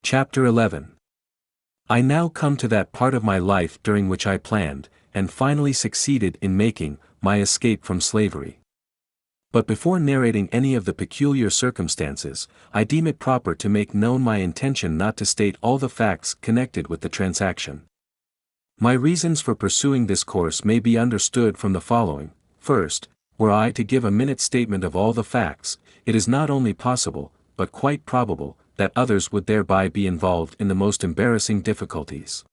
Chapter 11. I now come to that part of my life during which I planned, and finally succeeded in making, my escape from slavery. But before narrating any of the peculiar circumstances, I deem it proper to make known my intention not to state all the facts connected with the transaction. My reasons for pursuing this course may be understood from the following. First, were I to give a minute statement of all the facts, it is not only possible, but quite probable, that others would thereby be involved in the most embarrassing difficulties.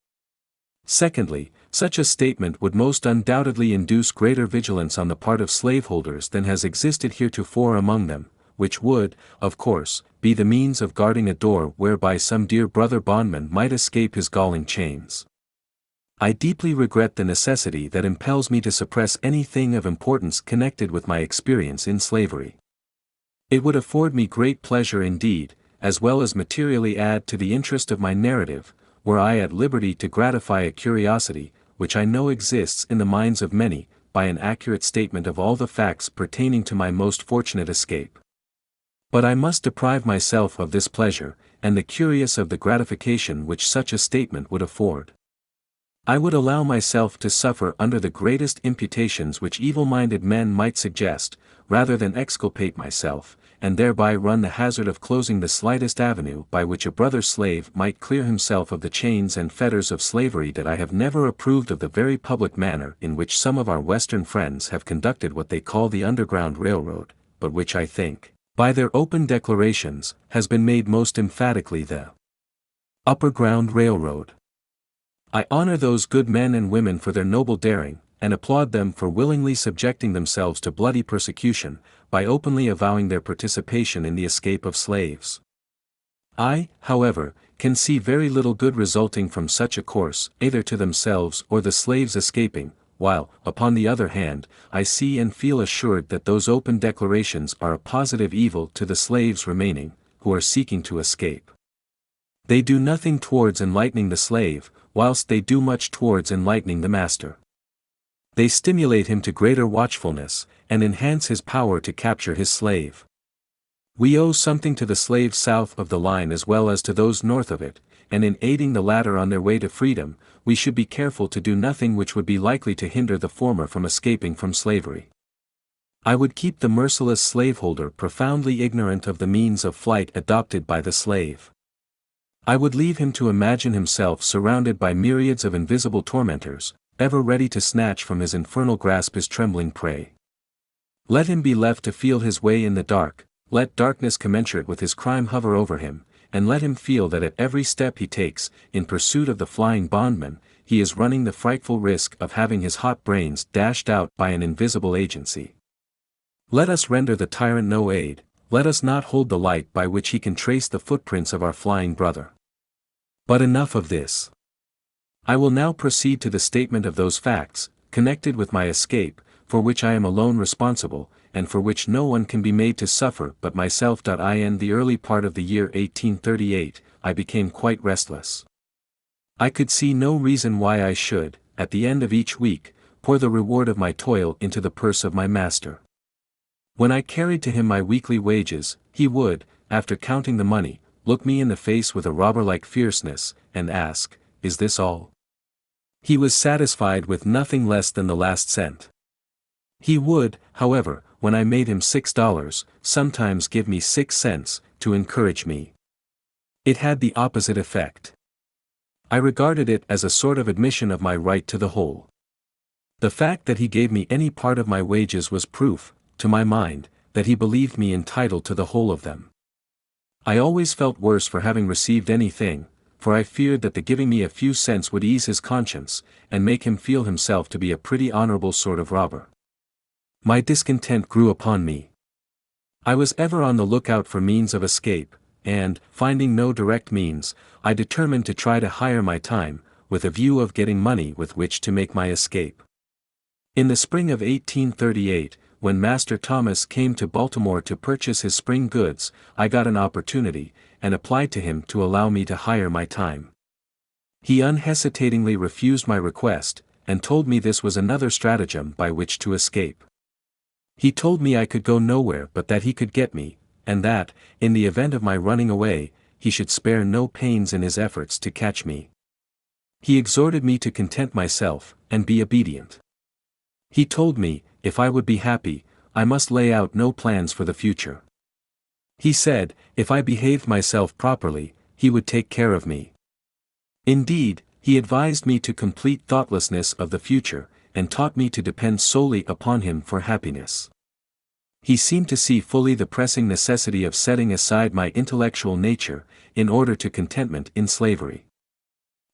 Secondly, such a statement would most undoubtedly induce greater vigilance on the part of slaveholders than has existed heretofore among them, which would, of course, be the means of guarding a door whereby some dear brother bondman might escape his galling chains. I deeply regret the necessity that impels me to suppress anything of importance connected with my experience in slavery. It would afford me great pleasure indeed, as well as materially add to the interest of my narrative, were I at liberty to gratify a curiosity, which I know exists in the minds of many, by an accurate statement of all the facts pertaining to my most fortunate escape. But I must deprive myself of this pleasure, and the curious of the gratification which such a statement would afford. I would allow myself to suffer under the greatest imputations which evil-minded men might suggest, rather than exculpate myself, and thereby run the hazard of closing the slightest avenue by which a brother slave might clear himself of the chains and fetters of slavery. That I have never approved of the very public manner in which some of our Western friends have conducted what they call the Underground Railroad, but which I think, by their open declarations, has been made most emphatically the Upper Ground Railroad. I honor those good men and women for their noble daring, and applaud them for willingly subjecting themselves to bloody persecution, by openly avowing their participation in the escape of slaves. I, however, can see very little good resulting from such a course, either to themselves or the slaves escaping, while, upon the other hand, I see and feel assured that those open declarations are a positive evil to the slaves remaining, who are seeking to escape. They do nothing towards enlightening the slave, whilst they do much towards enlightening the master. They stimulate him to greater watchfulness, and enhance his power to capture his slave. We owe something to the slaves south of the line as well as to those north of it, and in aiding the latter on their way to freedom, we should be careful to do nothing which would be likely to hinder the former from escaping from slavery. I would keep the merciless slaveholder profoundly ignorant of the means of flight adopted by the slave. I would leave him to imagine himself surrounded by myriads of invisible tormentors, ever ready to snatch from his infernal grasp his trembling prey. Let him be left to feel his way in the dark, let darkness commensurate with his crime hover over him, and let him feel that at every step he takes, in pursuit of the flying bondman, he is running the frightful risk of having his hot brains dashed out by an invisible agency. Let us render the tyrant no aid, let us not hold the light by which he can trace the footprints of our flying brother. But enough of this. I will now proceed to the statement of those facts, connected with my escape, for which I am alone responsible, and for which no one can be made to suffer but myself. In the early part of the year 1838, I became quite restless. I could see no reason why I should, at the end of each week, pour the reward of my toil into the purse of my master. When I carried to him my weekly wages, he would, after counting the money, look me in the face with a robber-like fierceness, and ask, "Is this all?" He was satisfied with nothing less than the last cent. He would, however, when I made him $6, sometimes give me 6 cents, to encourage me. It had the opposite effect. I regarded it as a sort of admission of my right to the whole. The fact that he gave me any part of my wages was proof, to my mind, that he believed me entitled to the whole of them. I always felt worse for having received anything, for I feared that the giving me a few cents would ease his conscience, and make him feel himself to be a pretty honorable sort of robber. My discontent grew upon me. I was ever on the lookout for means of escape, and, finding no direct means, I determined to try to hire my time, with a view of getting money with which to make my escape. In the spring of 1838, when Master Thomas came to Baltimore to purchase his spring goods, I got an opportunity, and applied to him to allow me to hire my time. He unhesitatingly refused my request, and told me this was another stratagem by which to escape. He told me I could go nowhere but that he could get me, and that, in the event of my running away, he should spare no pains in his efforts to catch me. He exhorted me to content myself, and be obedient. He told me, if I would be happy, I must lay out no plans for the future. He said, if I behaved myself properly, he would take care of me. Indeed, he advised me to complete thoughtlessness of the future, and taught me to depend solely upon him for happiness. He seemed to see fully the pressing necessity of setting aside my intellectual nature, in order to contentment in slavery.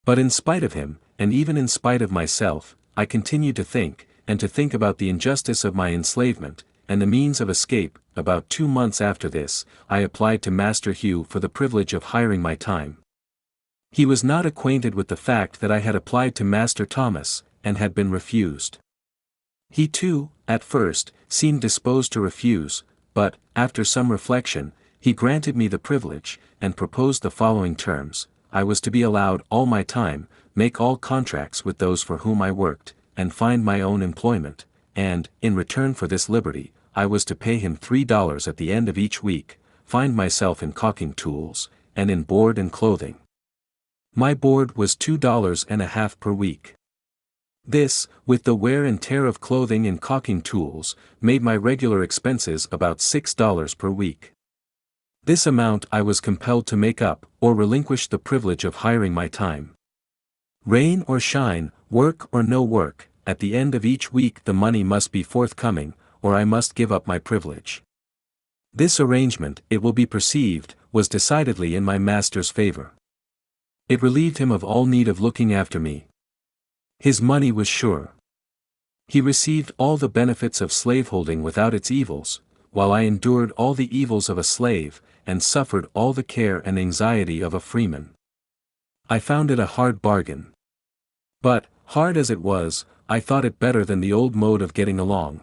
But in spite of him, and even in spite of myself, I continued to think about the injustice of my enslavement, and the means of escape. About 2 months after this, I applied to Master Hugh for the privilege of hiring my time. He was not acquainted with the fact that I had applied to Master Thomas, and had been refused. He too, at first, seemed disposed to refuse, but, after some reflection, he granted me the privilege, and proposed the following terms: I was to be allowed all my time, make all contracts with those for whom I worked, and find my own employment, and, in return for this liberty, I was to pay him $3 at the end of each week, find myself in caulking tools, and in board and clothing. My board was $2.50 per week. This, with the wear and tear of clothing and caulking tools, made my regular expenses about $6 per week. This amount I was compelled to make up, or relinquish the privilege of hiring my time. Rain or shine, work or no work, at the end of each week the money must be forthcoming, or I must give up my privilege. This arrangement, it will be perceived, was decidedly in my master's favor. It relieved him of all need of looking after me. His money was sure. He received all the benefits of slaveholding without its evils, while I endured all the evils of a slave, and suffered all the care and anxiety of a freeman. I found it a hard bargain. But, hard as it was, I thought it better than the old mode of getting along.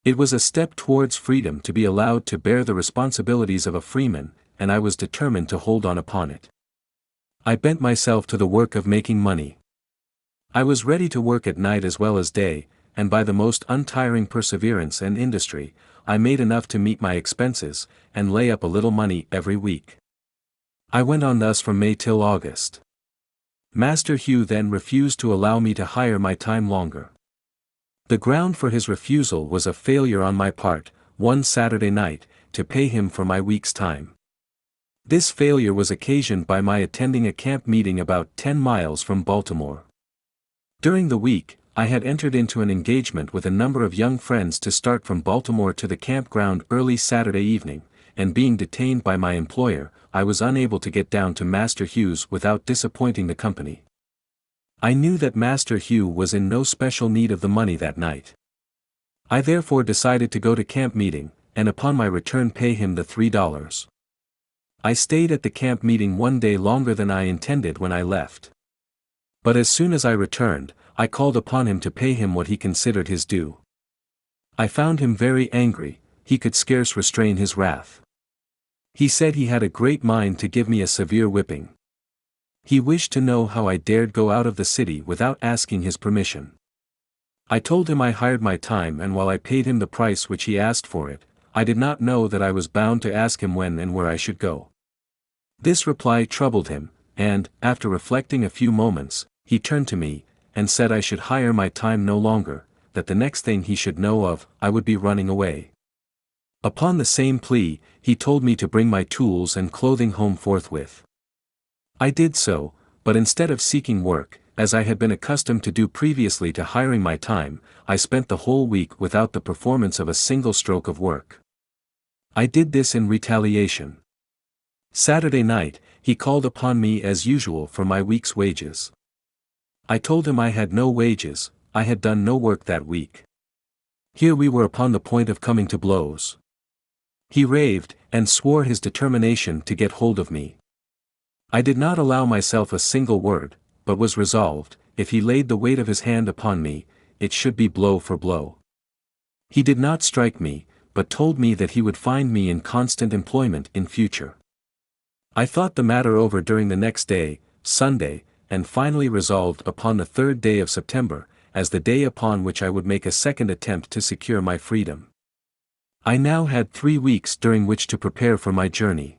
It was a step towards freedom to be allowed to bear the responsibilities of a freeman, and I was determined to hold on upon it. I bent myself to the work of making money. I was ready to work at night as well as day, and by the most untiring perseverance and industry, I made enough to meet my expenses, and lay up a little money every week. I went on thus from May till August. Master Hugh then refused to allow me to hire my time longer. The ground for his refusal was a failure on my part, one Saturday night, to pay him for my week's time. This failure was occasioned by my attending a camp meeting about 10 miles from Baltimore. During the week, I had entered into an engagement with a number of young friends to start from Baltimore to the campground early Saturday evening, and being detained by my employer, I was unable to get down to Master Hugh's without disappointing the company. I knew that Master Hugh was in no special need of the money that night. I therefore decided to go to camp meeting, and upon my return pay him the $3. I stayed at the camp meeting one day longer than I intended when I left. But as soon as I returned, I called upon him to pay him what he considered his due. I found him very angry, he could scarce restrain his wrath. He said he had a great mind to give me a severe whipping. He wished to know how I dared go out of the city without asking his permission. I told him I hired my time, and while I paid him the price which he asked for it, I did not know that I was bound to ask him when and where I should go. This reply troubled him, and, after reflecting a few moments, he turned to me, and said I should hire my time no longer, that the next thing he should know of, I would be running away. Upon the same plea, he told me to bring my tools and clothing home forthwith. I did so, but instead of seeking work, as I had been accustomed to do previously to hiring my time, I spent the whole week without the performance of a single stroke of work. I did this in retaliation. Saturday night, he called upon me as usual for my week's wages. I told him I had no wages, I had done no work that week. Here we were upon the point of coming to blows. He raved, and swore his determination to get hold of me. I did not allow myself a single word, but was resolved, if he laid the weight of his hand upon me, it should be blow for blow. He did not strike me, but told me that he would find me in constant employment in future. I thought the matter over during the next day, Sunday, and finally resolved upon the 3rd day of September, as the day upon which I would make a second attempt to secure my freedom. I now had 3 weeks during which to prepare for my journey.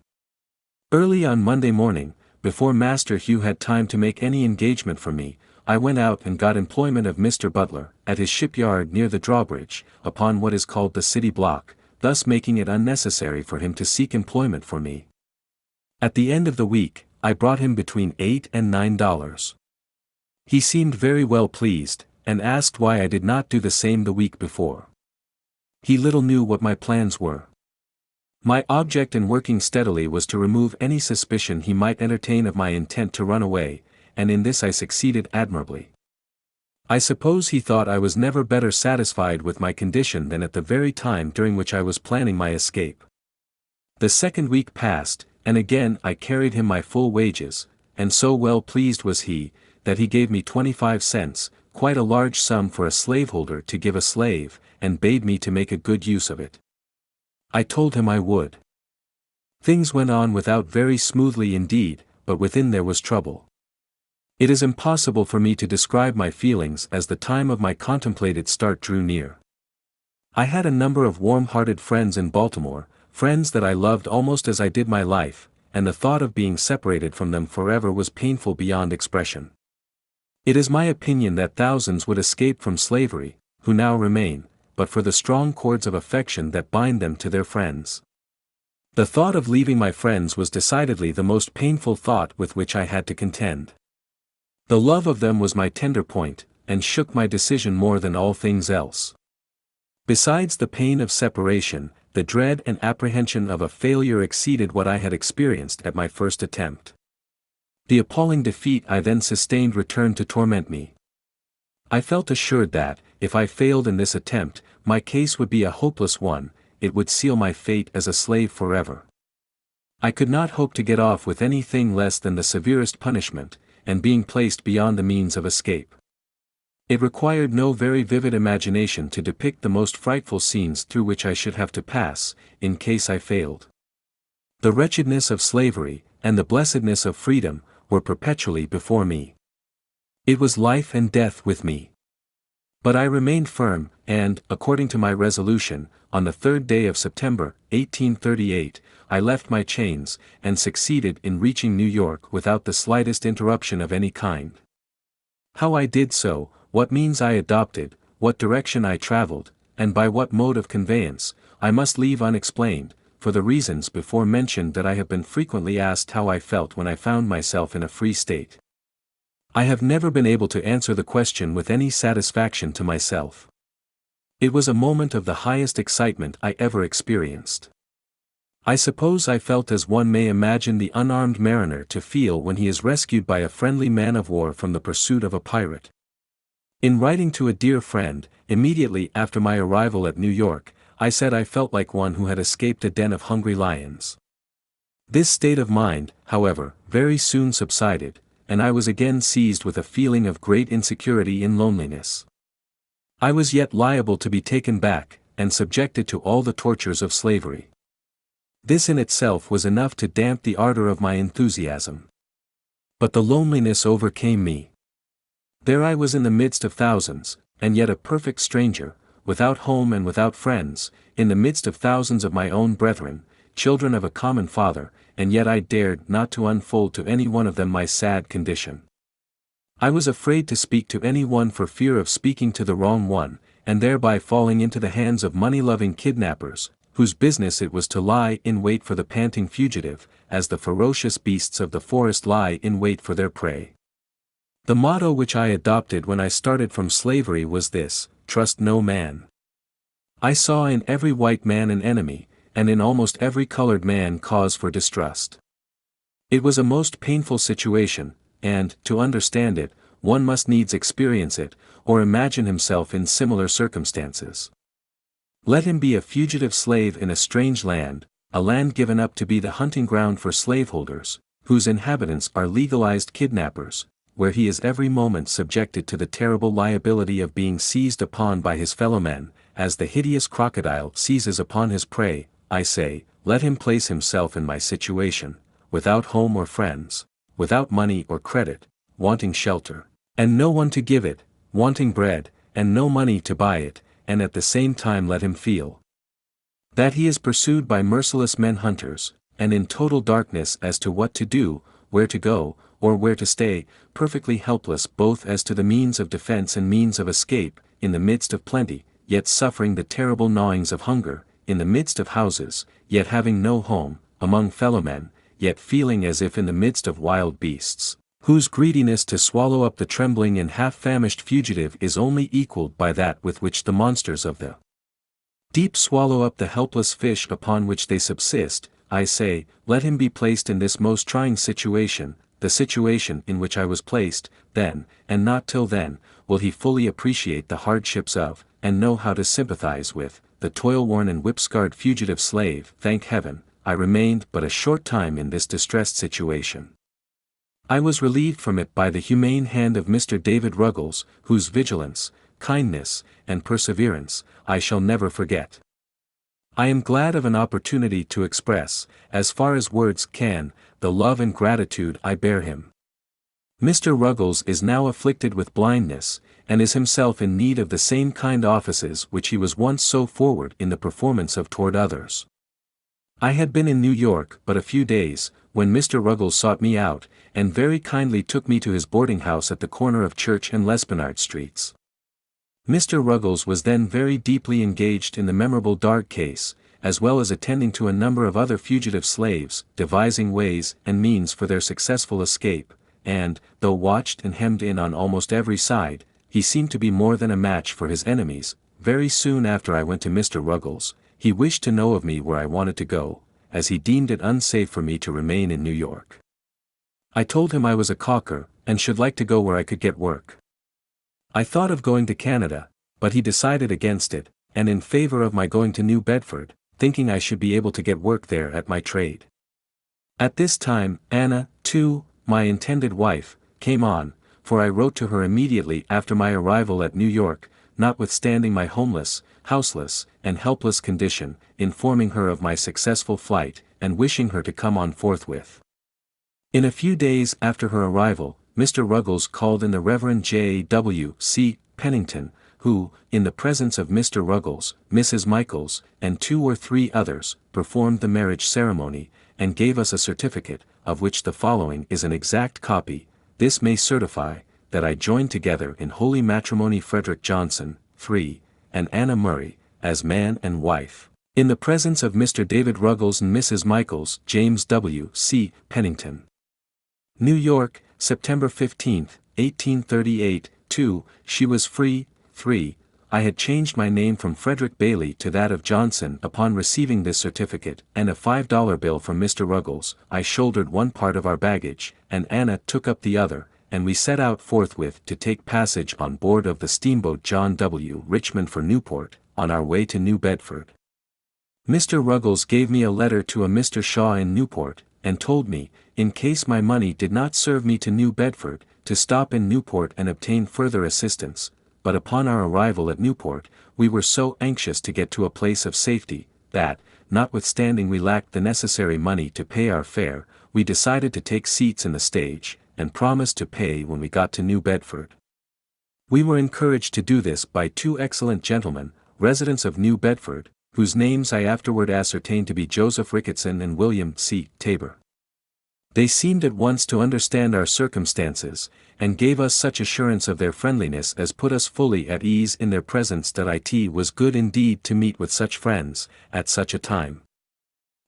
Early on Monday morning, before Master Hugh had time to make any engagement for me, I went out and got employment of Mr. Butler, at his shipyard near the drawbridge, upon what is called the city block, thus making it unnecessary for him to seek employment for me. At the end of the week, I brought him between $8 and $9. He seemed very well pleased, and asked why I did not do the same the week before. He little knew what my plans were. My object in working steadily was to remove any suspicion he might entertain of my intent to run away, and in this I succeeded admirably. I suppose he thought I was never better satisfied with my condition than at the very time during which I was planning my escape. The second week passed, and again I carried him my full wages, and so well pleased was he, that he gave me 25 cents, quite a large sum for a slaveholder to give a slave, and bade me to make a good use of it. I told him I would. Things went on without very smoothly indeed, but within there was trouble. It is impossible for me to describe my feelings as the time of my contemplated start drew near. I had a number of warm-hearted friends in Baltimore, friends that I loved almost as I did my life, and the thought of being separated from them forever was painful beyond expression. It is my opinion that thousands would escape from slavery, who now remain, but for the strong cords of affection that bind them to their friends. The thought of leaving my friends was decidedly the most painful thought with which I had to contend. The love of them was my tender point, and shook my decision more than all things else. Besides the pain of separation, the dread and apprehension of a failure exceeded what I had experienced at my first attempt. The appalling defeat I then sustained returned to torment me. I felt assured that, if I failed in this attempt, my case would be a hopeless one, it would seal my fate as a slave forever. I could not hope to get off with anything less than the severest punishment, and being placed beyond the means of escape. It required no very vivid imagination to depict the most frightful scenes through which I should have to pass, in case I failed. The wretchedness of slavery, and the blessedness of freedom, were perpetually before me. It was life and death with me. But I remained firm, and, according to my resolution, on the 3rd day of September, 1838, I left my chains, and succeeded in reaching New York without the slightest interruption of any kind. How I did so, what means I adopted, what direction I traveled, and by what mode of conveyance, I must leave unexplained, for the reasons before mentioned that I have been frequently asked how I felt when I found myself in a free state. I have never been able to answer the question with any satisfaction to myself. It was a moment of the highest excitement I ever experienced. I suppose I felt as one may imagine the unarmed mariner to feel when he is rescued by a friendly man of war from the pursuit of a pirate. In writing to a dear friend, immediately after my arrival at New York, I said I felt like one who had escaped a den of hungry lions. This state of mind, however, very soon subsided, and I was again seized with a feeling of great insecurity and loneliness. I was yet liable to be taken back, and subjected to all the tortures of slavery. This in itself was enough to damp the ardor of my enthusiasm. But the loneliness overcame me. There I was in the midst of thousands, and yet a perfect stranger, without home and without friends, in the midst of thousands of my own brethren, children of a common father, and yet I dared not to unfold to any one of them my sad condition. I was afraid to speak to any one for fear of speaking to the wrong one, and thereby falling into the hands of money-loving kidnappers, whose business it was to lie in wait for the panting fugitive, as the ferocious beasts of the forest lie in wait for their prey. The motto which I adopted when I started from slavery was this: trust no man. I saw in every white man an enemy, and in almost every colored man cause for distrust. It was a most painful situation, and, to understand it, one must needs experience it, or imagine himself in similar circumstances. Let him be a fugitive slave in a strange land, a land given up to be the hunting ground for slaveholders, whose inhabitants are legalized kidnappers, where he is every moment subjected to the terrible liability of being seized upon by his fellowmen, as the hideous crocodile seizes upon his prey. I say, let him place himself in my situation, without home or friends, without money or credit, wanting shelter, and no one to give it, wanting bread, and no money to buy it, and at the same time let him feel that he is pursued by merciless men hunters, and in total darkness as to what to do, where to go, or where to stay, perfectly helpless both as to the means of defense and means of escape, in the midst of plenty, yet suffering the terrible gnawings of hunger, in the midst of houses, yet having no home, among fellowmen, yet feeling as if in the midst of wild beasts, whose greediness to swallow up the trembling and half-famished fugitive is only equalled by that with which the monsters of the deep swallow up the helpless fish upon which they subsist. I say, let him be placed in this most trying situation, the situation in which I was placed, then, and not till then, will he fully appreciate the hardships of, and know how to sympathize with, the toil-worn and whip-scarred fugitive slave. Thank heaven, I remained but a short time in this distressed situation. I was relieved from it by the humane hand of Mr. David Ruggles, whose vigilance, kindness, and perseverance, I shall never forget. I am glad of an opportunity to express, as far as words can, the love and gratitude I bear him. Mr. Ruggles is now afflicted with blindness, and is himself in need of the same kind offices which he was once so forward in the performance of toward others. I had been in New York but a few days, when Mr. Ruggles sought me out, and very kindly took me to his boarding house at the corner of Church and L'Esplanade streets. Mr. Ruggles was then very deeply engaged in the memorable Darg case, as well as attending to a number of other fugitive slaves, devising ways and means for their successful escape, and, though watched and hemmed in on almost every side, he seemed to be more than a match for his enemies. Very soon after I went to Mr. Ruggles, he wished to know of me where I wanted to go, as he deemed it unsafe for me to remain in New York. I told him I was a caulker, and should like to go where I could get work. I thought of going to Canada, but he decided against it, and in favor of my going to New Bedford, thinking I should be able to get work there at my trade. At this time, Anna, too, my intended wife, came on, for I wrote to her immediately after my arrival at New York, notwithstanding my homeless, houseless, and helpless condition, informing her of my successful flight, and wishing her to come on forthwith. In a few days after her arrival, Mr. Ruggles called in the Reverend J. W. C. Pennington, who, in the presence of Mr. Ruggles, Mrs. Michaels, and 2 or 3 others, performed the marriage ceremony, and gave us a certificate, of which the following is an exact copy. This may certify, that I joined together in holy matrimony Frederick Johnson, 3, and Anna Murray, as man and wife, in the presence of Mr. David Ruggles and Mrs. Michaels. James W. C. Pennington. New York, September 15, 1838, 2, she was free. 3, I had changed my name from Frederick Bailey to that of Johnson. Upon receiving this certificate, and a $5 bill from Mr. Ruggles, I shouldered one part of our baggage, and Anna took up the other, and we set out forthwith to take passage on board of the steamboat John W. Richmond for Newport, on our way to New Bedford. Mr. Ruggles gave me a letter to a Mr. Shaw in Newport, and told me, in case my money did not serve me to New Bedford, to stop in Newport and obtain further assistance. But upon our arrival at Newport, we were so anxious to get to a place of safety, that, notwithstanding we lacked the necessary money to pay our fare, we decided to take seats in the stage, and promised to pay when we got to New Bedford. We were encouraged to do this by 2 excellent gentlemen, residents of New Bedford, whose names I afterward ascertained to be Joseph Ricketson and William C. Tabor. They seemed at once to understand our circumstances, and gave us such assurance of their friendliness as put us fully at ease in their presence that it was good indeed to meet with such friends, at such a time.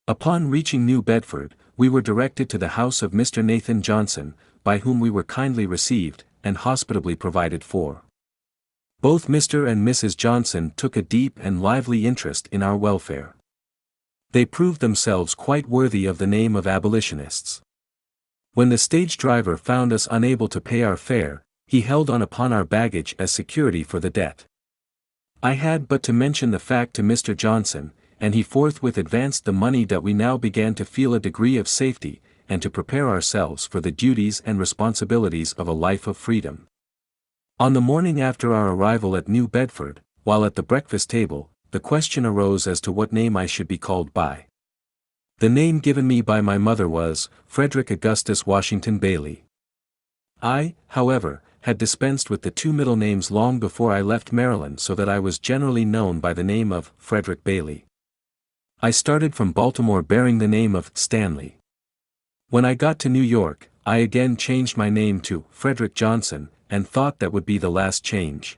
Upon reaching New Bedford, we were directed to the house of Mr. Nathan Johnson, by whom we were kindly received, and hospitably provided for. Both Mr. and Mrs. Johnson took a deep and lively interest in our welfare. They proved themselves quite worthy of the name of abolitionists. When the stage driver found us unable to pay our fare, he held on upon our baggage as security for the debt. I had but to mention the fact to Mr. Johnson, and he forthwith advanced the money that we now began to feel a degree of safety, and to prepare ourselves for the duties and responsibilities of a life of freedom. On the morning after our arrival at New Bedford, while at the breakfast table, the question arose as to what name I should be called by. The name given me by my mother was Frederick Augustus Washington Bailey. I, however, had dispensed with the 2 middle names long before I left Maryland, so that I was generally known by the name of Frederick Bailey. I started from Baltimore bearing the name of Stanley. When I got to New York, I again changed my name to Frederick Johnson, and thought that would be the last change.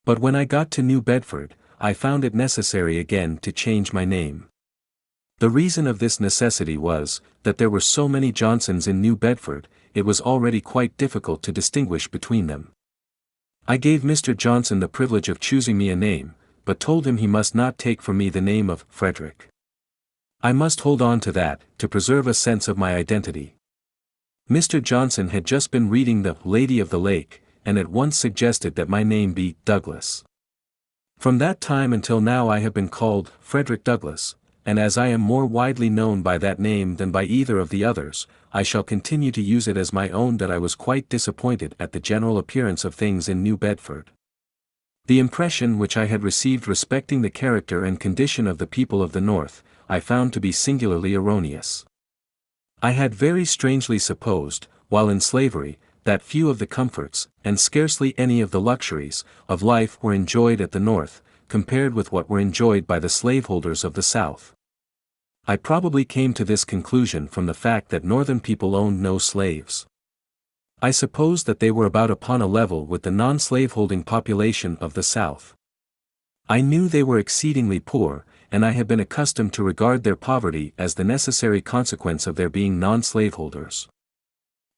But when I got to New Bedford, I found it necessary again to change my name. The reason of this necessity was, that there were so many Johnsons in New Bedford, it was already quite difficult to distinguish between them. I gave Mr. Johnson the privilege of choosing me a name, but told him he must not take from me the name of Frederick. I must hold on to that, to preserve a sense of my identity. Mr. Johnson had just been reading The Lady of the Lake, and at once suggested that my name be Douglas. From that time until now I have been called Frederick Douglass, and as I am more widely known by that name than by either of the others, I shall continue to use it as my own. That I was quite disappointed at the general appearance of things in New Bedford. The impression which I had received respecting the character and condition of the people of the North, I found to be singularly erroneous. I had very strangely supposed, while in slavery, that few of the comforts, and scarcely any of the luxuries, of life were enjoyed at the North, compared with what were enjoyed by the slaveholders of the South. I probably came to this conclusion from the fact that Northern people owned no slaves. I supposed that they were about upon a level with the non-slaveholding population of the South. I knew they were exceedingly poor, and I had been accustomed to regard their poverty as the necessary consequence of their being non-slaveholders.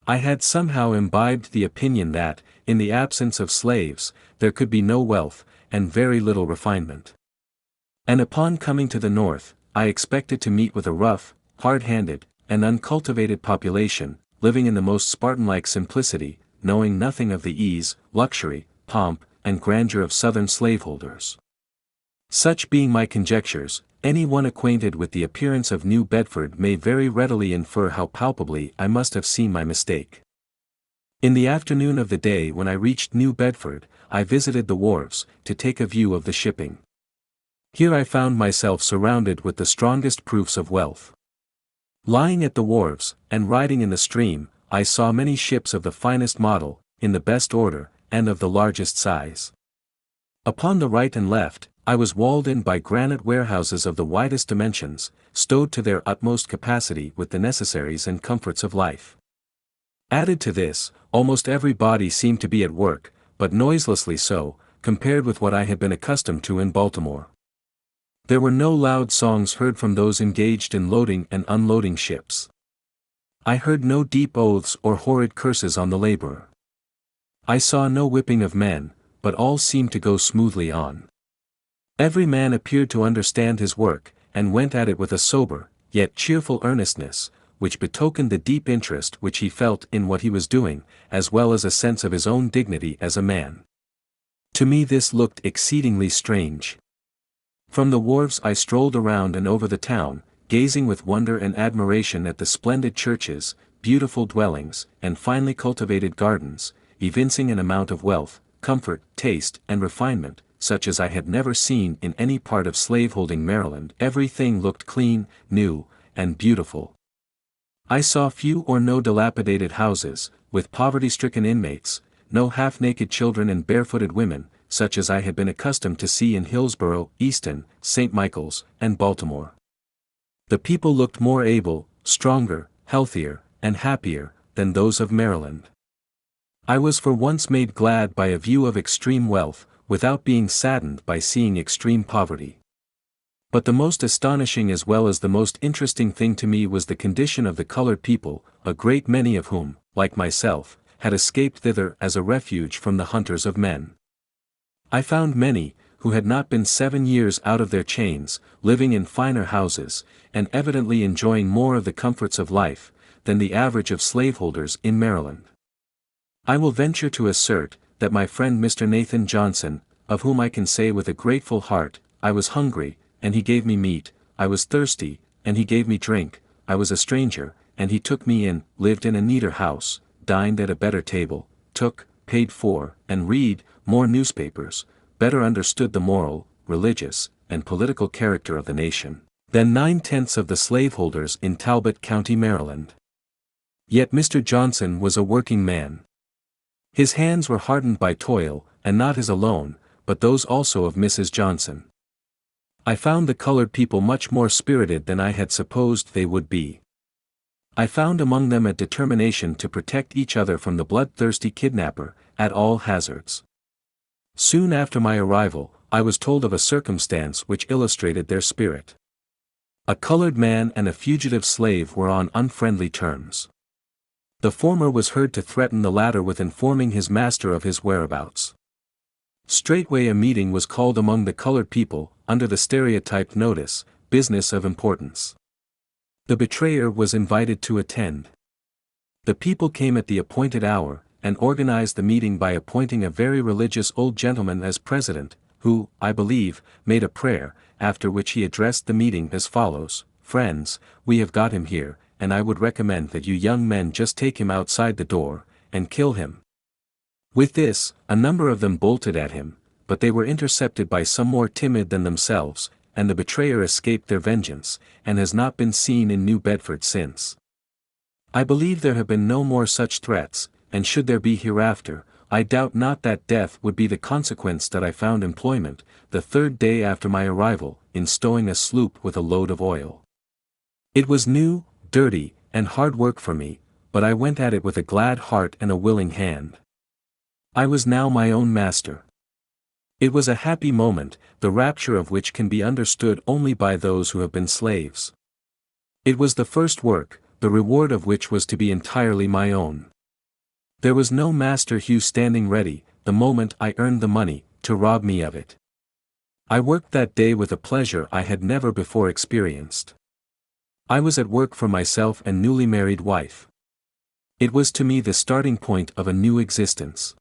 I had somehow imbibed the opinion that, in the absence of slaves, there could be no wealth, and very little refinement. And upon coming to the North, I expected to meet with a rough, hard-handed, and uncultivated population, living in the most Spartan-like simplicity, knowing nothing of the ease, luxury, pomp, and grandeur of Southern slaveholders. Such being my conjectures, any one acquainted with the appearance of New Bedford may very readily infer how palpably I must have seen my mistake. In the afternoon of the day when I reached New Bedford, I visited the wharves, to take a view of the shipping. Here I found myself surrounded with the strongest proofs of wealth. Lying at the wharves, and riding in the stream, I saw many ships of the finest model, in the best order, and of the largest size. Upon the right and left, I was walled in by granite warehouses of the widest dimensions, stowed to their utmost capacity with the necessaries and comforts of life. Added to this, almost every body seemed to be at work, but noiselessly so, compared with what I had been accustomed to in Baltimore. There were no loud songs heard from those engaged in loading and unloading ships. I heard no deep oaths or horrid curses on the laborer. I saw no whipping of men, but all seemed to go smoothly on. Every man appeared to understand his work, and went at it with a sober, yet cheerful earnestness, which betokened the deep interest which he felt in what he was doing, as well as a sense of his own dignity as a man. To me this looked exceedingly strange. From the wharves I strolled around and over the town, gazing with wonder and admiration at the splendid churches, beautiful dwellings, and finely cultivated gardens, evincing an amount of wealth, comfort, taste, and refinement, such as I had never seen in any part of slaveholding Maryland. Everything looked clean, new, and beautiful. I saw few or no dilapidated houses, with poverty-stricken inmates, no half-naked children and barefooted women, such as I had been accustomed to see in Hillsborough, Easton, St. Michael's, and Baltimore. The people looked more able, stronger, healthier, and happier, than those of Maryland. I was for once made glad by a view of extreme wealth, without being saddened by seeing extreme poverty. But the most astonishing as well as the most interesting thing to me was the condition of the colored people, a great many of whom, like myself, had escaped thither as a refuge from the hunters of men. I found many, who had not been 7 years out of their chains, living in finer houses, and evidently enjoying more of the comforts of life, than the average of slaveholders in Maryland. I will venture to assert, that my friend Mr. Nathan Johnson, of whom I can say with a grateful heart, I was hungry, and he gave me meat, I was thirsty, and he gave me drink, I was a stranger, and he took me in, lived in a neater house, dined at a better table, took, paid for, and read, more newspapers, better understood the moral, religious, and political character of the nation, than 9/10 of the slaveholders in Talbot County, Maryland. Yet Mr. Johnson was a working man. His hands were hardened by toil, and not his alone, but those also of Mrs. Johnson. I found the colored people much more spirited than I had supposed they would be. I found among them a determination to protect each other from the bloodthirsty kidnapper, at all hazards. Soon after my arrival, I was told of a circumstance which illustrated their spirit. A colored man and a fugitive slave were on unfriendly terms. The former was heard to threaten the latter with informing his master of his whereabouts. Straightway a meeting was called among the colored people, under the stereotyped notice, "Business of importance." The betrayer was invited to attend. The people came at the appointed hour, and organized the meeting by appointing a very religious old gentleman as president, who, I believe, made a prayer, after which he addressed the meeting as follows: "Friends, we have got him here, and I would recommend that you young men just take him outside the door, and kill him." With this, a number of them bolted at him, but they were intercepted by some more timid than themselves, and the betrayer escaped their vengeance, and has not been seen in New Bedford since. I believe there have been no more such threats, and should there be hereafter, I doubt not that death would be the consequence. That I found employment, the third day after my arrival, in stowing a sloop with a load of oil. It was new, dirty, and hard work for me, but I went at it with a glad heart and a willing hand. I was now my own master. It was a happy moment, the rapture of which can be understood only by those who have been slaves. It was the first work, the reward of which was to be entirely my own. There was no Master Hugh standing ready, the moment I earned the money, to rob me of it. I worked that day with a pleasure I had never before experienced. I was at work for myself and newly married wife. It was to me the starting point of a new existence.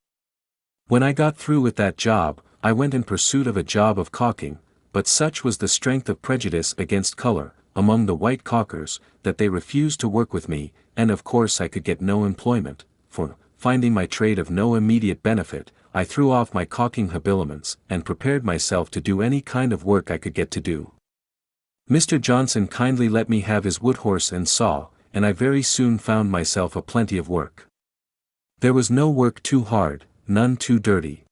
When I got through with that job, I went in pursuit of a job of caulking, but such was the strength of prejudice against color, among the white caulkers, that they refused to work with me, and of course I could get no employment, for, finding my trade of no immediate benefit, I threw off my caulking habiliments, and prepared myself to do any kind of work I could get to do. Mr. Johnson kindly let me have his wood horse and saw, and I very soon found myself a plenty of work. There was no work too hard, none too dirty.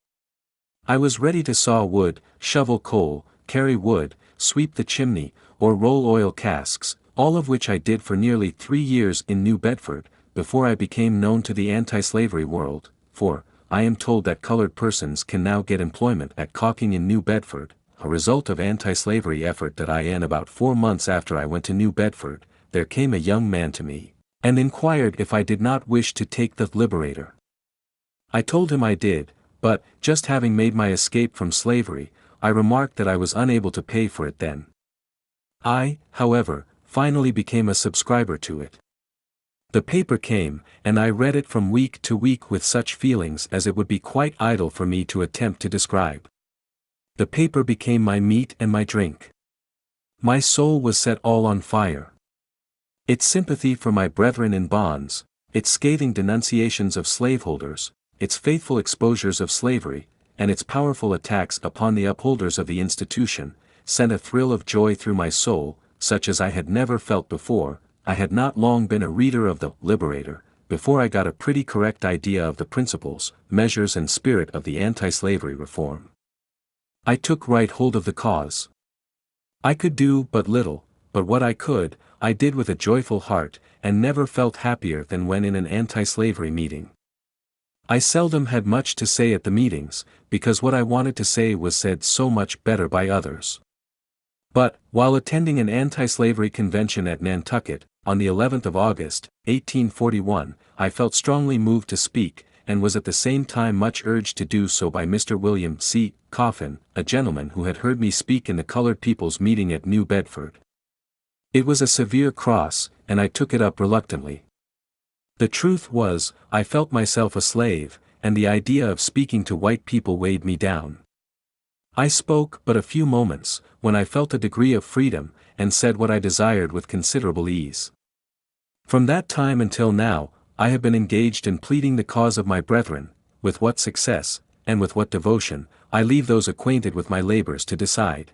I was ready to saw wood, shovel coal, carry wood, sweep the chimney, or roll oil casks, all of which I did for nearly 3 years in New Bedford, before I became known to the anti-slavery world, for, I am told that colored persons can now get employment at caulking in New Bedford, a result of anti-slavery effort that I in about 4 months after I went to New Bedford, there came a young man to me, and inquired if I did not wish to take the Liberator. I told him I did, but, just having made my escape from slavery, I remarked that I was unable to pay for it then. I, however, finally became a subscriber to it. The paper came, and I read it from week to week with such feelings as it would be quite idle for me to attempt to describe. The paper became my meat and my drink. My soul was set all on fire. Its sympathy for my brethren in bonds, its scathing denunciations of slaveholders, its faithful exposures of slavery, and its powerful attacks upon the upholders of the institution, sent a thrill of joy through my soul, such as I had never felt before. I had not long been a reader of the Liberator, before I got a pretty correct idea of the principles, measures and spirit of the anti-slavery reform. I took right hold of the cause. I could do but little, but what I could, I did with a joyful heart, and never felt happier than when in an anti-slavery meeting. I seldom had much to say at the meetings, because what I wanted to say was said so much better by others. But, while attending an anti-slavery convention at Nantucket, on the 11th of August, 1841, I felt strongly moved to speak, and was at the same time much urged to do so by Mr. William C. Coffin, a gentleman who had heard me speak in the colored people's meeting at New Bedford. It was a severe cross, and I took it up reluctantly. The truth was, I felt myself a slave, and the idea of speaking to white people weighed me down. I spoke but a few moments, when I felt a degree of freedom, and said what I desired with considerable ease. From that time until now, I have been engaged in pleading the cause of my brethren. With what success, and with what devotion, I leave those acquainted with my labors to decide.